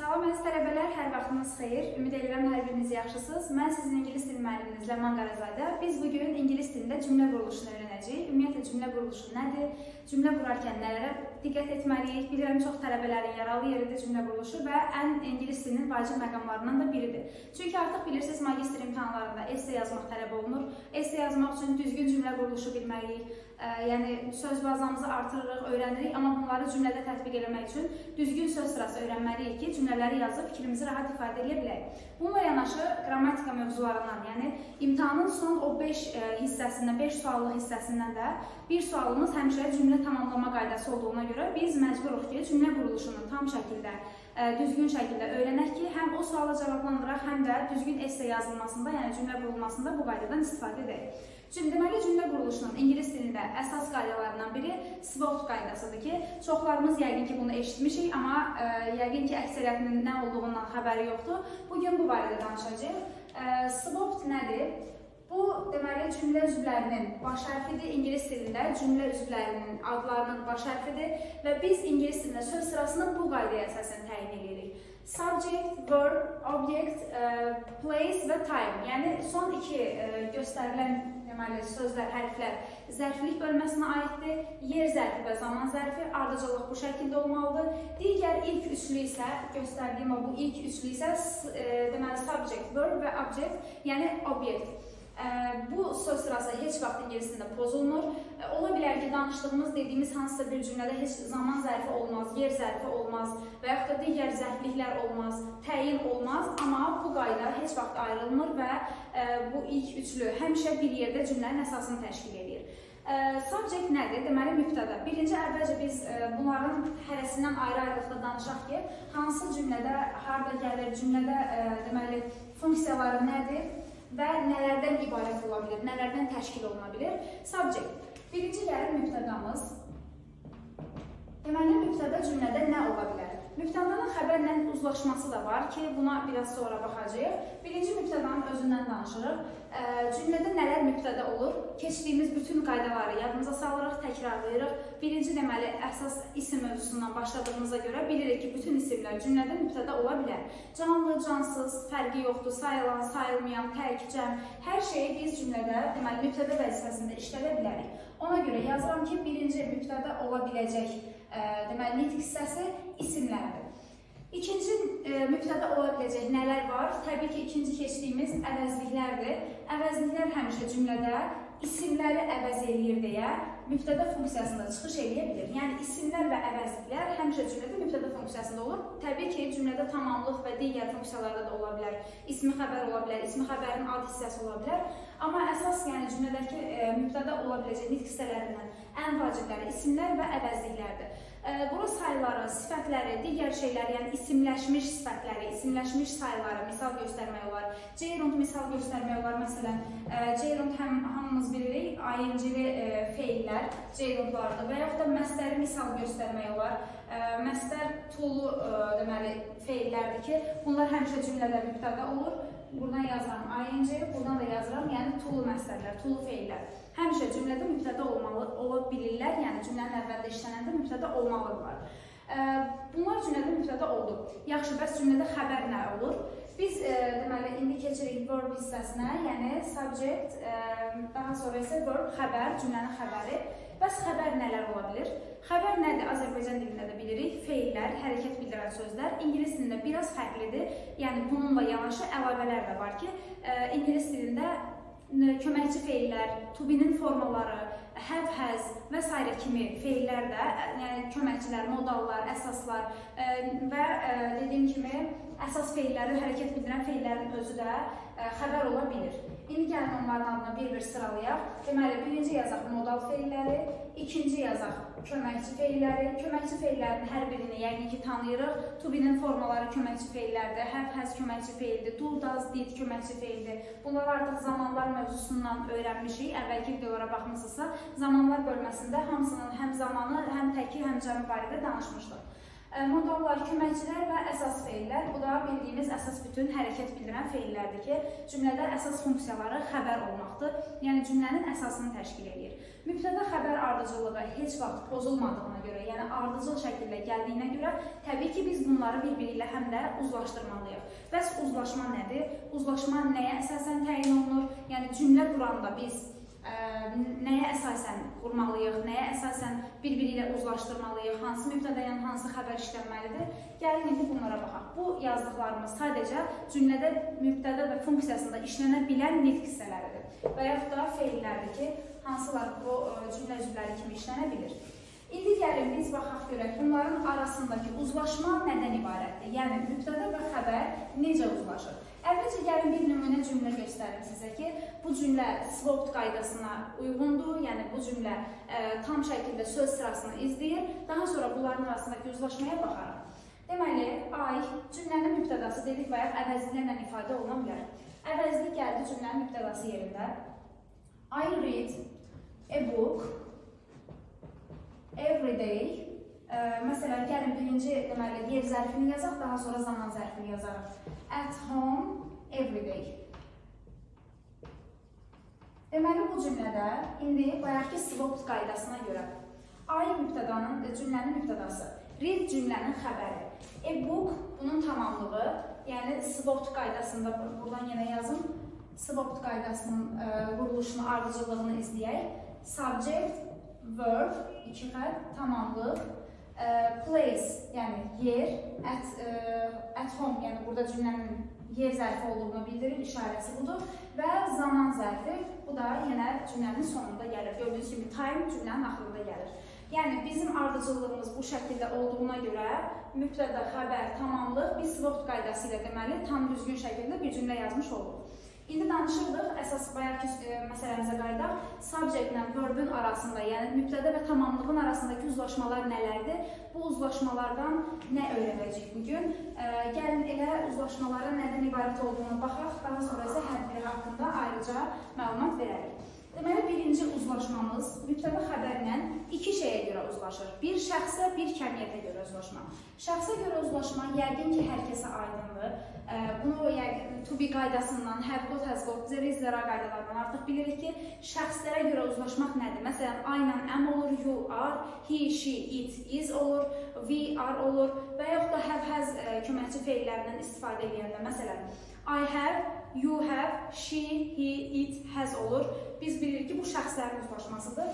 Salam əziz tələbələr, hər vaxtınız xeyir. Ümid edirəm hər biriniz yaxşısınız. Mən sizin ingilis dili müəlliminiz Ləman Qarazadə. Biz bugün ingilis dilində cümlə quruluşunu öyrənəcəyik. Ümumiyyətlə cümlə quruluşu nədir? Cümlə qurarkən nələrə diqqət etməliyik? Bilirəm, çox tələbələrin yaralı yeridir cümlə quruluşu və ən ingilis dilinin vacib məqamlarından da biridir. Çünki artıq bilirsiniz, magistr imtahanlarında esse yazmaq tələb olunur. Esse yazmaq üçün düzgün cümlə quruluşu bilməliyik. Yəni söz bazamızı artırırıq, öyrənirik, amma bunları cümlədə tətbiq etmək üçün düzgün söz sırası öyrənməliyik ki, cümlələri yazıb fikrimizi rahat ifadə edə bilək. Bununla yanaşı qrammatika mövzularından, yəni imtahanın son o 5 hissəsindən, 5 suallıq hissəsindən də bir sualımız həmişə cümlə tamamlama qaydası olduğuna görə biz məcburuq ki, cümlə quruluşunu tam şəkildə, düzgün şəkildə öyrənək ki, həm o suala cavablandıraq, həm də düzgün esse yazılmasında, yəni cümlə qurulmasında bu qaydadan istifadə edək. Deməli, cümlə quruluşunun ingilis dilində əsas qaydalarından biri SWOT qaydasıdır ki, çoxlarımız yəqin ki, bunu eşitmişik, amma yəqin ki, əksəriyyətinin nə olduğundan xəbəri yoxdur. Bugün bu barədə danışacağıq. SWOT nədir? Bu, deməli, cümlə üzvlərinin baş hərfidir. İngilis dilində cümlə üzvlərinin adlarının baş hərfidir və biz ingilis dilində söz sırasını bu qaydaya əsasən təyin edirik. Subject, verb, object, place və time. Yəni, son iki göstərilən deməli, sözlər, hərflər zərflik bölməsinə aiddir. Yer zərfi və zaman zərfi ardıcıllıq bu şəkildə olmalıdır. Digər ilk üçlü isə, göstərdiyim o bu ilk üçlü isə deməli, subject, verb və object, yəni obyekt. Bu söz sırası heç vaxt ingilis dilində pozulmur. Ola bilər ki, danışdığımız, dediyimiz hansısa bir cümlədə heç zaman zərfi olmaz, yer zərfi olmaz və yaxud da digər zərfliklər olmaz, təyin olmaz, amma bu qayda heç vaxt ayrılmır və bu ilk üçlü həmişə bir yerdə cümlənin əsasını təşkil edir. Subject nədir? Deməli, mübtəda. Birinci, əvvəlcə biz bunların hərəsindən ayrı-ayrılıqda danışaq ki, hansı cümlədə, harada gəlir, cümlədə deməli, funksiyaları nədir və nələrdən ibarət ola bilir, nələrdən təşkil oluna bilir. Subject. Birinci gəlir mübtədamız. Deməli, mübtəda cümlədə nə ola bilər? Mübtədanın xəbərlə uzlaşması da var ki, buna biraz sonra baxacağıq. Birinci mübtədanın özündən danışırıq. Cümlədə nələr mübtəda olur? Keçdiyimiz bütün qaydaları yadımıza salırıq, təkrarlayırıq. Birinci, deməli, əsas isim mövzusundan başladığımıza görə bilirik ki, bütün isimlər cümlədə mübtəda ola bilər. Canlı, cansız, fərqi yoxdur, sayılan, sayılmayan, tək, cəm, hər şeyi biz cümlədə, deməli, mübtəda vəzifəsində işlədə bilərik. Ona görə yazıram ki, birinci mübtəda ola biləcək, deməli, nitq hissəsi isimlərdir. İkinci mübtəda ola biləcək nələr var? Təbii ki, ikinci keçdiyimiz əvəzliklərdir. Əvəzliklər həmişə cümlədə isimləri əvəz eləyir deyə mübtəda funksiyasında çıxış eləyə bilir. Yəni, isimlər və əvəzliklər həmişə cümlədə mübtəda funksiyasında olur. Təbii ki, cümlədə tamamlıq və digər funksiyalarda da ola bilər. İsmi xəbər ola bilər, ismi xəbərin ad hissəsi ola bilər. Amma əsas, yəni cümlədəki mübtəda ola biləcək nitq hissələrindən ən vacibləri isimlər və əvəzliklərdir. Bura sayıları, sifətləri, digər şeyləri, yəni isimləşmiş sifətləri, isimləşmiş sayıları misal göstərmək olar. Gerund misal göstərmək olar. Məsələn, gerund hamımız bilirik, ing-li feillər gerundlardır və yaxud da məstəri misal göstərmək olar. Məstər tulu deməli feillərdir ki, bunlar həmişə cümlədə mübtəda olur. Buradan yazıram ing, buradan da yazıram, yəni tulu məstərlər, tulu feillər. Həmişə cümlədə mübtəda ola bilirlər, yəni cümlənin əvvəldə işlənəndə mübtəda olmalıdırlar. Bunlar cümlədə mübtəda oldu. Yaxşı, bəs cümlədə xəbər nə olur? Biz deməli, indi keçirik verb hissəsinə, yəni subject, daha sonra isə verb, xəbər, cümlənin xəbəri. Bəs xəbər nələr ola bilir? Xəbər nədir? Azərbaycan dilində də bilirik. Feillər, hərəkət bildirən sözlər. İngilis dilində biraz fərqlidir. Yəni, bununla yanaşı əlavələr də var ki, İngilis dilində köməkçi feillər, to be-nin formaları, have, has və s. kimi feillər də, yəni köməkçilər, modallar, əsaslar və dediyim kimi əsas feilləri, hərəkət bildirən feillərin özü də xəbər ola bilir. İndi gəlin onların adına bir-bir sıralayaq. Deməli, birinci yazaq modal feilləri, ikinci yazaq köməkçi feilləri. Köməkçi feillərin hər birini yəqin ki tanıyırıq. To be-nin formaları köməkçi feillərdir, have, has köməkçi feildir, do, does, did köməkçi feildir. Bunlar artıq zamanlar mövzusundan öyrənmişik. Əvvəlki videolara baxmışsınızsa, zamanlar bölməsində hamısının həm zamanı, həm təki, həm cəmi barədə danışmışdıq. Modallar, köməkçilər və əsas feillər, bu da bildiyimiz əsas bütün hərəkət bildirən feillərdir ki, cümlədə əsas funksiyaları xəbər olmaqdır, yəni cümlənin əsasını təşkil edir. Mübtəda xəbər ardıcıllığı heç vaxt pozulmadığına görə, yəni ardıcıl şəkildə gəldiyinə görə, təbii ki, biz bunları bir-biri ilə həm də uzlaşdırmalıyıq. Bəs uzlaşma nədir? Uzlaşma nəyə əsasən təyin olunur? Yəni cümlə quranda biz nəyə əsasən qurmalıyıq, nəyə əsasən bir-biri ilə uzlaşdırmalıyıq, hansı mübtəda, yəni hansı xəbər işlənməlidir? Gəlin indi bunlara baxaq. Bu yazdıqlarımız sadəcə cümlədə mübtəda və funksiyasında işlənə bilən nitq hissələridir və yaxud da feillərdir ki, hansılar bu cümlə üzvləri kimi işlənə bilir. İndi gəlin biz baxaq görək, bunların arasındakı uzlaşma nədən ibarətdir? Yəni mübtəda və xəbər necə uzlaşır? Əvvəlcə gəlin bir nümunə cümlə göstərim sizə ki, bu cümlə swapped qaydasına uyğundur, yəni bu cümlə tam şəkildə söz sırasını izləyir. Daha sonra bunların arasındakı uzlaşmaya baxarıq. Deməli, I cümlənin mübtədası dedik və ya əvəzliklərlə ifadə oluna bilər. Əvəzlik gəldi cümlənin mübtədası yerində. I read a book every day. Məsələn, gəlin birinci deməli yer zərfini yazaq, daha sonra zaman zərfini yazarıq. At home every day. Deməli bu cümlədə indi bayaqki swapped qaydasına görə I mübtədanın cümlənin mübtədası, read cümlənin xəbəri, a book bunun tamamlığı, yəni swapped qaydasında buradan yenə yazım, swapped qaydasının quruluşunu, ardıcıllığını izləyək. Subject, verb, iki xətt, tamamlıq. Place, yəni yer, at home, yəni burada cümlənin yer zərfi olduğunu bildirir, işarəsi budur və zaman zərfi, bu da yenə cümlənin sonunda gəlir. Gördüyünüz kimi time cümlənin axırında gəlir. Yəni bizim ardıcıllığımız bu şəkildə olduğuna görə mübtəda, xəbər, tamamlıq biz swapped qaydası ilə deməli tam düzgün şəkildə bir cümlə yazmış oluruq. İndi danışırdıq, əsas bayaqki məsələmizə qayıdaq, subject ilə verbin arasında, yəni mübtəda və tamamlığın arasındakı uzlaşmalar nələrdir? Bu uzlaşmalardan nə öyrənəcəyik bugün? Gəlin elə uzlaşmaların nədən ibarət olduğunu baxaq, daha sonra isə hər biri haqqında ayrıca məlumat verərik. Deməli, birinci uzlaşmamız mübtəda xəbərlə iki şeyə görə uzlaşır. Bir şəxsə, bir kəmiyyətə görə uzlaşma. Şəxsə görə uzlaşma yəqin ki, hər kəsə aydındır. Bunu to be qaydasından, have got, has got, there is, there are qaydalarından artıq bilirik ki, şəxslərə görə uzlaşmaq nədir? Məsələn, I ilə am olur, you are, he, she, it, is olur, we are olur və yaxud da have, has köməkçi feillərindən istifadə edəndə, məsələn, I have, you have, she, he, it, has olur. Biz bilirik ki, bu şəxslərin uzlaşmasıdır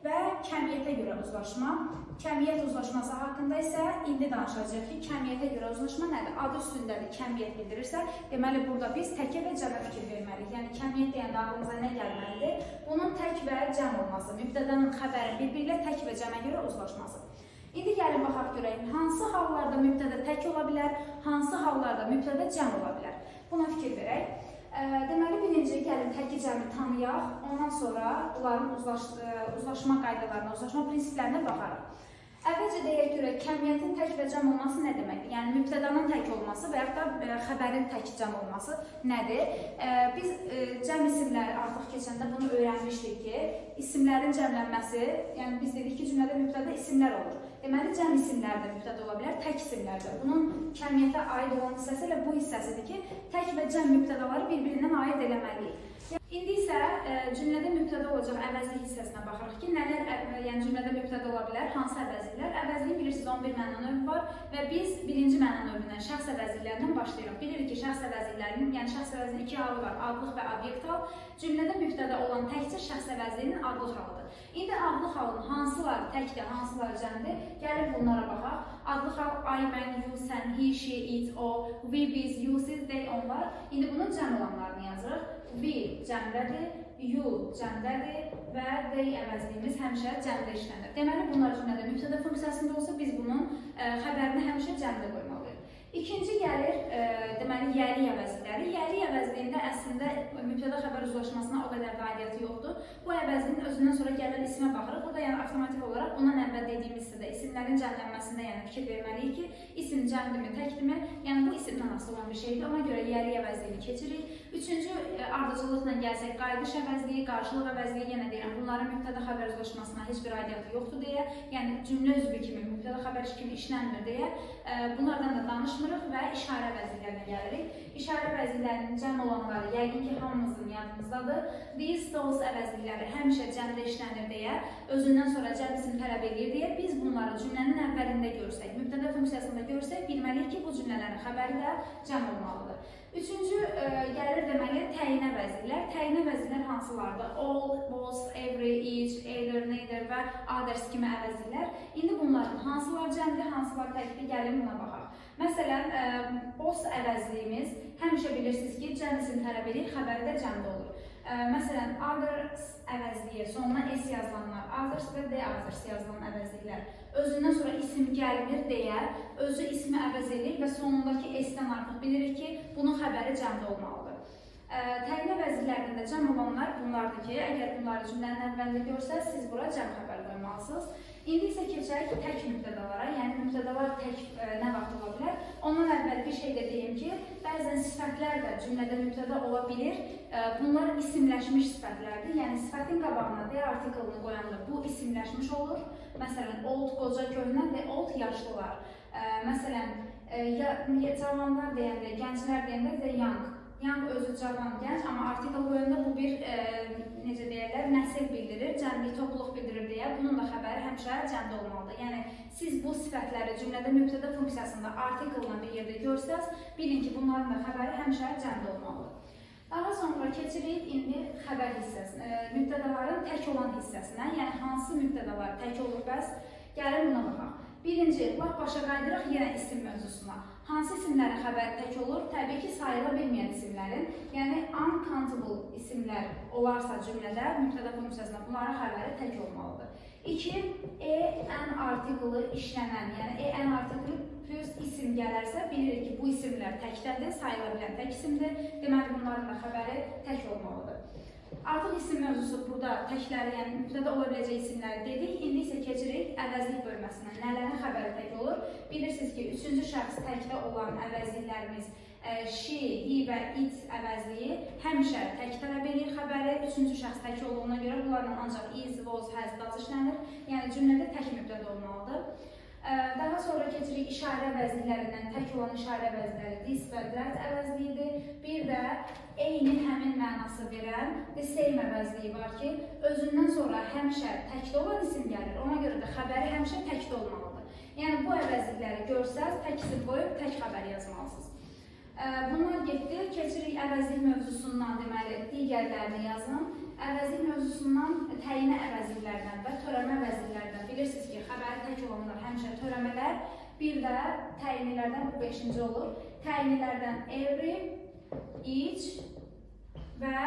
və kəmiyyətə görə uzlaşma. Kəmiyyət uzlaşması haqqında isə indi danışacağıq ki, kəmiyyətə görə uzlaşma nədir? Adı üstündədir, kəmiyyət bildirirsə, deməli burada biz təkə və cəmə fikir verməliyik. Yəni kəmiyyət deyəndə ağlımıza nə gəlməlidir? Bunun tək və cəm olması, mübtədanın xəbərin bir-birilə tək və cəmə görə uzlaşması. İndi gəlin baxaq görək, hansı hallarda mübtəda tək ola bilər, hansı hallarda mübtəda cəm ola bilər? Buna fikir verək. Deməli, birinci gəlin təki cəmi tanıyaq, ondan sonra bunların uzlaşma qaydalarına, uzlaşma prinsiplərinə baxarıq. Əvvəlcə deyək görək, kəmiyyətin tək və cəm olması nə deməkdir? Yəni, mübtədanın tək olması və yaxud da xəbərin tək cəm olması nədir? Biz cəm isimlər artıq keçəndə bunu öyrənmişdik ki, isimlərin cəmlənməsi, yəni biz dedik ki, cümlədə mübtəda isimlər olur. Deməli, cəm isimlər də mübtəda ola bilər, tək isimlər də. Bunun kəmiyyətə aid olan hissəsi ilə bu hissəsidir ki, tək və cəm mübtədaları bir-birindən ayırt eləməliyik. İndi isə cümlədə mübtəda olacaq əvəzlik hissəsinə baxırıq ki, nələr yəni cümlədə mübtəda ola bilər, hansı əvəzliklər? Əvəzlik bilirsiniz 11 məna növü var və biz birinci məna növündən şəxs əvəzliklərindən başlayırıq. Bilirik ki, şəxs əvəzliklərinin, yəni şəxs əvəzliyinin iki halı var, adlıq və obyekt hal. Cümlədə mübtəda olan təkcə şəxs əvəzliyinin adlıq halıdır. İndi adlıq halının hansıları təkdir, hansıları cəmdir? Gəlin bunlara baxaq. Adlıq hal I, mən, you, sən, he, she, it, o, we, biz, you, siz, they, onlar. İndi bunun cəm olanlarını yazırıq. We cəmdədir, you cəmdədir və they əvəzliyimiz həmişə cəmdə işlənir. Deməli, bunlar cümlədə mübtəda funksiyasında olsa, biz bunun xəbərini həmişə cəmdə qoymalıyıq. İkinci gəlir, deməli, yəli əvəzlikləri. Yəli əvəzliyində əslində mübtəda xəbər uzlaşmasına o qədər qaidiyyəti yoxdur. Bu əvəzliyin özündən sonra gələn ismə baxırıq. Burada yəni avtomatik olaraq ondan əvvəl dediyimiz hissədə isimlərin cəmlənməsində yəni fikir verməliyik ki, isim cəmdirmi, təkdirmi? Yəni bu isimdən asılı olan bir şeydir. Ona görə yəli əvəzliyini keçirik. Üçüncü ardıcıllıqla gəlsək, qayıdış əvəzliyi, qarşılıq əvəzliyi yenə deyirəm, bunların mübtəda xəbər uzlaşmasına heç bir aidiyyatı yoxdur deyə, yəni cümlə üzvü kimi, mübtəda xəbər kimi işlənmir deyə bunlardan da danışmırıq və işarə əvəzliklərinə gəlirik. İşarə əvəzliklərinin cəm olanları yəqin ki, hamımızın yadımızdadır. These, those əvəzlikləri həmişə cəmdə işlənir deyə, özündən sonra cəm isim tələb edir deyə biz bunları cümlənin əvvəlində görsək, mübtəda funksiyasında görsək, bilməliyik ki, bu cümlələrin xəbəri də cəm olmalıdır. Üçüncü gəlir deməli təyin əvəzliklər. Təyin əvəzliklər hansılardır? All, was, every, each, either, neither və others kimi əvəzliklər. İndi bunların hansılar cəmdir, hansılar təkdir, gəlin buna baxaq. Məsələn, was əvəzliyimiz həmişə bilirsiniz ki, cəm isim tələb edir, xəbəri də cəmdə olur. Məsələn, others əvəzliyi, sonuna s yazılanlar, others və the others yazılan əvəzliklər. Özündən sonra isim gəlmir deyə, özü ismi əvəz edir və sonundakı s-dən artıq bilirik ki, bunun xəbəri cəmdə olmalıdır. Təyin əvəzliklərində cəm olanlar bunlardır ki, əgər bunları cümlənin əvvəlində görsəz, siz bura cəm xəbər qoymalısınız. İndi isə keçək tək mübtədalara, yəni mübtədalar tək nə vaxt ola bilər? Ondan əvvəl bir şey də deyim ki, bəzən sifətlər də cümlədə mübtəda ola bilir. Bunlar isimləşmiş sifətlərdir, yəni sifətin qabağına D artiklını qoyanda bu isimləşmiş olur. Məsələn, old, qoca, köhnə və old yaşlılar. Məsələn, cavanlar deyəndə, gənclər deyəndə the young. Young özü cavan, gənc, amma artikl qoyanda bu bir, necə deyərlər, nəsil bildirir, cəmlik, topluluq bildirir deyə bunun da xəbəri həmişə cəmdə olmalıdır. Yəni, siz bu sifətləri cümlədə mübtəda funksiyasında artiklla bir yerdə görsəz, bilin ki, bunların da xəbəri həmişə cəmdə olmalıdır. Daha sonra keçirik indi xəbər hissəsinə, mübtədaların tək olan hissəsinə, yəni hansı mübtədalar tək olur bəs, gəlin buna baxaq. Birinci, lap başa qaydıraq yenə isim mövzusuna. Hansı isimlərin xəbəri tək olur? Təbii ki, sayıla bilməyən isimlərin, yəni uncountable isimlər olarsa cümlədə, mübtəda funksiyasında bunların xəbəri tək olmalıdır. 2. En artiklı işlənən, yəni en artiklı plus isim gələrsə, bilirik ki, bu isimlər təkdədir, sayıla bilən tək isimdir. Deməli, bunların da xəbəri tək olmalıdır. Artıq isim mövzusu burada təkləri, yəni mübtəda ola biləcək isimləri dedik. İndi isə keçirik əvəzlik bölməsinə. Nələrin xəbəri tək olur? Bilirsiniz ki, üçüncü şəxs təkdə olan əvəzliklərimiz she, he və it əvəzliyi həmişə tək tələb edir xəbəri. Üçüncü şəxs tək olduğuna görə bunlarla ancaq is, was, has, does işlənir. Yəni cümlədə tək mübtəda olmalıdır. Daha sonra keçirik işarə əvəzliklərindən tək olan işarə əvəzlikləri this və that əvəzliyidir. Bir də eyni həmin mənası verən the same əvəzliyi var ki, özündən sonra həmişə təkdə olan isim gəlir. Ona görə də xəbəri həmişə təkdə olmalıdır. Yəni bu əvəzlikləri görsəz, tək isim qoyub tək xəbər yazmalısınız. Bunlar getdi. Keçirik əvəzlik mövzusundan, deməli, digərlərini yazın. Əvəzlik mövzusundan təyinə əvəzliklərdən və törəmə əvəzliklərdən bilirsiniz ki, xəbəri tək olanlar həmişə törəmələr, bir də təyinlərdən bu 5-ci olur. Təyinlərdən every, each və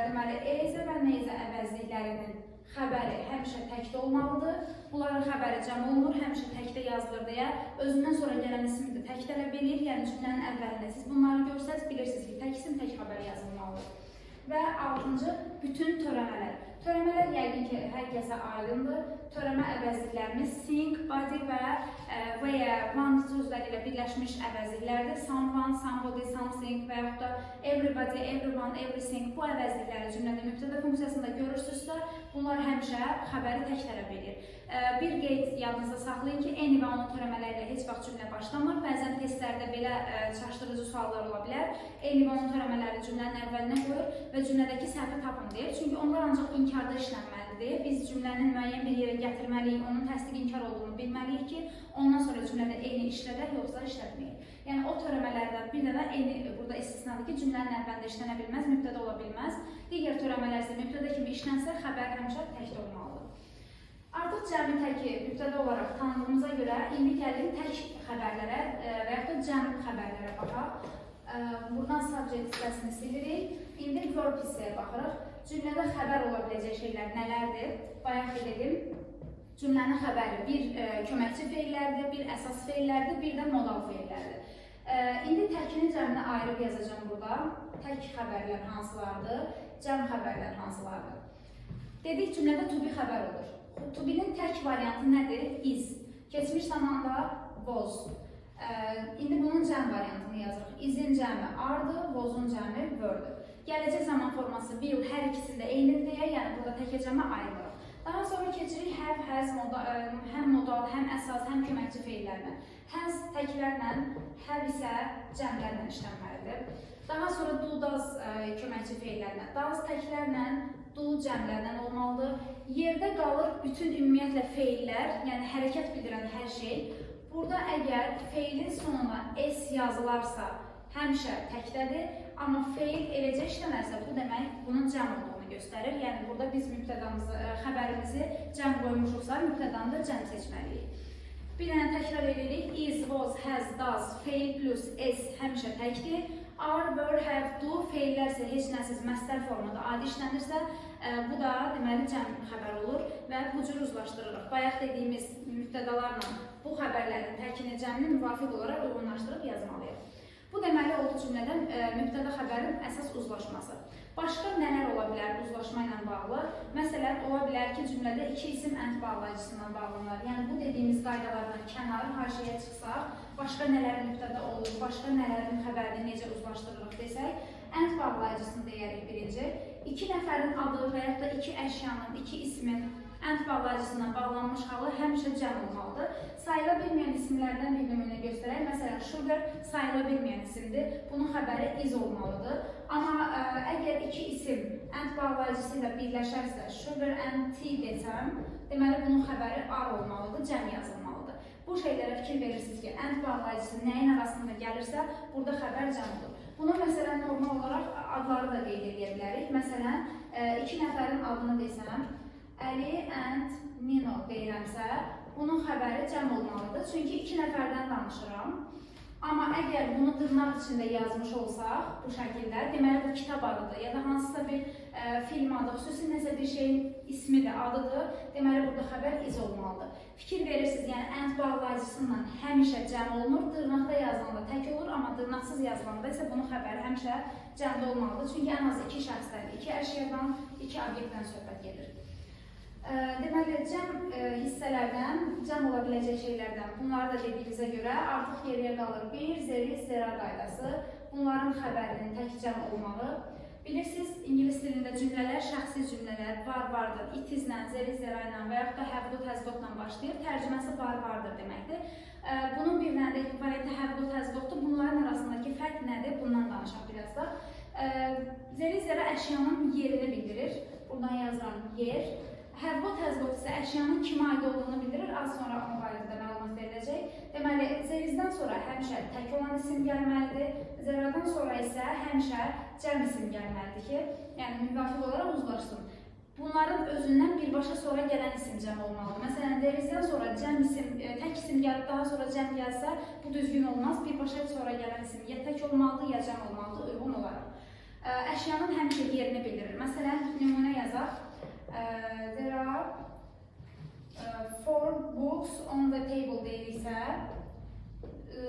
deməli, ezə və neyzə əvəzliklərinin xəbəri həmişə təkdə olmalıdır. Bunların xəbəri cəm olunur, həmişə təkdə yazılır deyə özündən sonra gələn ismi də tək tələb edir. Yəni cümlənin əvvəlində siz bunları görsəz, bilirsiniz ki, tək isim, tək xəbər yazılmalıdır. Və 6-cı, bütün törəmələr. Törəmələr yəqin ki, hər kəsə aydındır. Törəmə əvəzliklərimiz sing, body və ya one sözləri ilə birləşmiş əvəzliklərdir. Someone, somebody, something və yaxud da everybody, everyone, everything bu əvəzlikləri cümlədə mübtəda funksiyasında görürsünüzsə, bunlar həmişə xəbəri tək tələb edir. Bir qeyd yadınızda saxlayın ki, eyni və onun törəmələrlə heç vaxt cümlə başlamır. Bəzən testlərdə belə çaşdırıcı suallar ola bilər. Eyni və onun törəmələri cümlənin əvvəlinə qoyur və cümlədəki səhvi tapın deyir. Çünki onlar ancaq inkarda işlənməlidir. Biz cümlənin müəyyən bir yerə gətirməliyik, onun təsdiq inkar olduğunu bilməliyik ki, ondan sonra cümlədə eyni işlədək, yoxsa işlətməyik. Yəni o törəmələrdən bir də eyni burada istisnadır ki, cümlənin əvvəlində işlənə bilməz, mübtəda ola bilməz. Digər törəmələr isə mübtəda kimi işlənsə, xəbər həmişə təkdə olmalıdır. Artıq cəmi təki mübtəda olaraq tanıdığımıza görə indi gəlin tək xəbərlərə və yaxud da cəm xəbərlərə baxaq. Buradan subject hissəsini silirik. İndi verb hissəyə baxırıq. Cümlədə xəbər ola biləcək şeylər nələrdir? Bayaq dedim, cümlənin xəbəri bir köməkçi feillərdir, bir əsas feillərdir, bir də modal feillərdir. İndi təkinin cəminə ayırıb yazacağım burada. Tək xəbərlər hansılardır, cəm xəbərlər hansılardır. Dedik, cümlədə to be xəbər olur. To be-nin tək variantı nədir? Is. Keçmiş zamanda was. İndi bunun cəm variantını yazırıq. Is-in cəmi are-dır, was-un cəmi were-dır. Gələcək zaman forması will hər ikisində eynidir deyə, yəni burada təkəcəmə ayırırıq. Daha sonra keçirik have, has, həm modal, həm əsas, həm köməkçi feillərlə. Has təklərlə, have isə cəmlərlə işlənməlidir. Daha sonra do, does köməkçi feillərlə, does təklərlə, do cəmlərlə olmalıdır. Yerdə qalır bütün ümumiyyətlə feillər, yəni hərəkət bildirən hər şey. Burada əgər feilin sonuna s yazılarsa, həmişə təkdədir, amma feil eləcə işlənərsə, bu demək bunun cəm olduğunu göstərir. Yəni burada biz xəbərimizi cəm qoymuşuqsa, mübtədanı da cəm seçməliyik. Bir dənə təkrar edirik. Is, was, has, does, feil plus s həmişə təkdir. Are, were, have, do feillər isə heç nəsiz məstər formada adi işlənirsə, bu da deməli cəm xəbər olur və bu cür uzlaşdırırıq. Bayaq dediyimiz mübtədalarla bu xəbərlərin təkini cəmini müvafiq olaraq uyğunlaşdırıb yazmalıyıq. Bu deməli oldu cümlədən mübtəda xəbərin əsas uzlaşması. Başqa nələr ola bilər uzlaşma ilə bağlı? Məsələn, ola bilər ki, cümlədə iki isim ənt bağlayıcısından bağlanır. Yəni, bu dediyimiz qaydalardan kənarı haşiyə çıxsaq, başqa nələr mübtəda olur, başqa nələrin xəbərini necə uzlaşdırırıq desək, ənt bağlayıcısını deyərik birinci. İki nəfərin adı və yaxud da iki əşyanın, iki ismin ənt bağlayıcısından bağlanmış halı həmişə cəm olmalıdır. Sayıla bilməyən isimlərdən bir nümunə göstərək. Məsələn, sugar sayıla bilməyən isimdir. Bunun xəbəri is olmalıdır. Amma əgər iki isim ənt bağlayıcısı ilə birləşərsə, sugar and tea desəm, deməli bunun xəbəri are olmalıdır, cəm yazılmalıdır. Bu şeylərə fikir verirsiniz ki, ənt bağlayıcısı nəyin arasında gəlirsə, burada xəbər cəm olur. Buna məsələn, normal olaraq adları da qeyd edə bilərik. Məsələn, iki nəfərin adını desəm, Əli and Nino deyirəmsə, bunun xəbəri cəm olmalıdır. Çünki iki nəfərdən danışıram. Amma əgər bunu dırnaq içində yazmış olsaq, bu şəkildə, deməli bu kitab adıdır ya da hansısa bir film adı, xüsusi nəsə bir şeyin ismidir, adıdır. Deməli burada xəbər is olmalıdır. Fikir verirsiniz, yəni ənt bağlayıcısından həmişə cəm olunur, dırnaqda yazılanda tək olur, amma dırnaqsız yazılanda isə bunun xəbəri həmişə cəmdə olmalıdır. Çünki ən az iki şəxsdən, iki əşyadan, iki obyektdən söhbət gedir. Deməli, cəm hissələrdən, cəm ola biləcək şeylərdən, bunları da dediyimizə görə artıq geriyə qalır bir, zeri, zera qaydası. Bunların xəbərinin tək cəm olmağı. Bilirsiniz, ingilis dilində cümlələr, şəxsi cümlələr var-vardır, it izlə, zeri, zera ilə və yaxud da have got, has got-la başlayır. Tərcüməsi var-vardır deməkdir. Bunun bir dənə də ekvivalenti have got, has got-dur. Bunların arasındakı fərq nədir? Bundan danışaq biraz da. Zeri, zera əşyanın yerini bildirir. Buradan yazılan yer. Have got, has got isə əşyanın kimə aid olduğunu bildirir. Az sonra onun barədə məlumat veriləcək. Deməli, zerizdən sonra həmişə tək olan isim gəlməlidir. Zeradan sonra isə həmişə cəm isim gəlməlidir ki, yəni müvafiq olaraq uzlaşsın. Bunların özündən birbaşa sonra gələn isim cəm olmalıdır. Məsələn, zerizdən sonra cəm isim, tək isim gəlib daha sonra cəm gəlsə, bu düzgün olmaz. Birbaşa sonra gələn isim ya tək olmalıdır, ya cəm olmalıdır, uyğun olaraq. Əşyanın həmişə yerini bildirir. Məsələn, nümunə yazaq. There are 4 books on the table deyiriksə,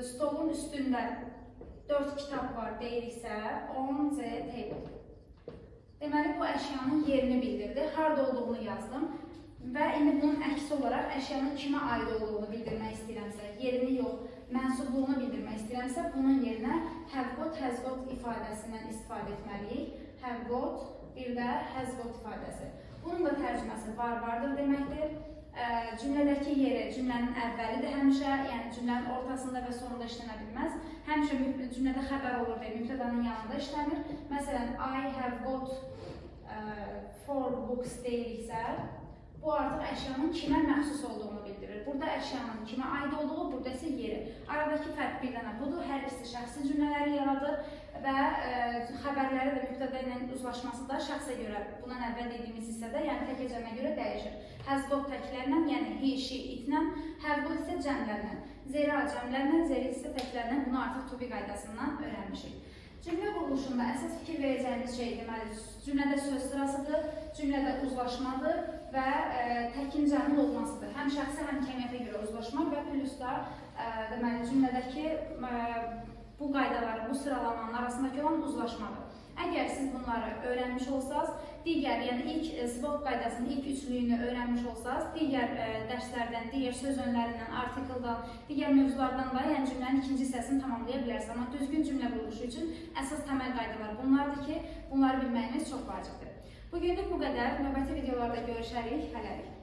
stolun üstündə 4 kitab var deyiriksə, on the table. Deməli, bu əşyanın yerini bildirdi, harada olduğunu yazdım və indi bunun əksi olaraq əşyanın kimə aid olduğunu bildirmək istəyirəmsə, yerini yox, mənsubluğunu bildirmək istəyirəmsə, bunun yerinə have got, has got ifadəsindən istifadə etməliyik. Have got, bir də has got ifadəsi. Bunun da tərcüməsi var-vardır deməkdir. Cümlədəki yeri cümlənin əvvəlidir həmişə, yəni cümlənin ortasında və sonunda işlənə bilməz. Həmişə cümlədə xəbər olur və mübtədanın yanında işlənir. Məsələn, I have got 4 books deyiriksə, bu artıq əşyanın kimə məxsus olduğunu bildirir. Burada əşyanın kimə aid olduğu, burada isə yeri. Aradakı fərq bir dənə budur. Hər ikisi şəxsi cümlələri yaradır və xəbərləri və mübtəda ilə uzlaşması da şəxsə görə, bundan əvvəl dediyimiz hissədə, yəni təkəcəmə görə dəyişir. Has got təklərlə, yəni he, she, itlə, have got isə cəmlərlə, zera cəmlərlə, zeri isə təklərlə, bunu artıq to be qaydasından öyrənmişik. Cümlə quruluşunda əsas fikir verəcəyimiz şey deməli, cümlədə söz sırasıdır, cümlədə uzlaşmadır və təkin cəmin olmasıdır. Həm şəxsi, həm kəmiyyətə görə uzlaşma və plus da deməli, cümlədəki bu qaydaların, bu sıralamanın arasındakı olan uzlaşmadır. Əgər siz bunları öyrənmiş olsanız, digər, yəni ilk SWOT qaydasının ilk üçlüyünü öyrənmiş olsanız, digər dərslərdən, digər söz önlərindən, artikeldan, digər mövzulardan da yəni cümlənin ikinci hissəsini tamamlaya bilərsiniz. Amma düzgün cümlə quruluşu üçün əsas təməl qaydalar bunlardır ki, bunları bilməyiniz çox vacibdir. Bugünlük bu qədər. Növbəti videolarda görüşərik. Hələlik.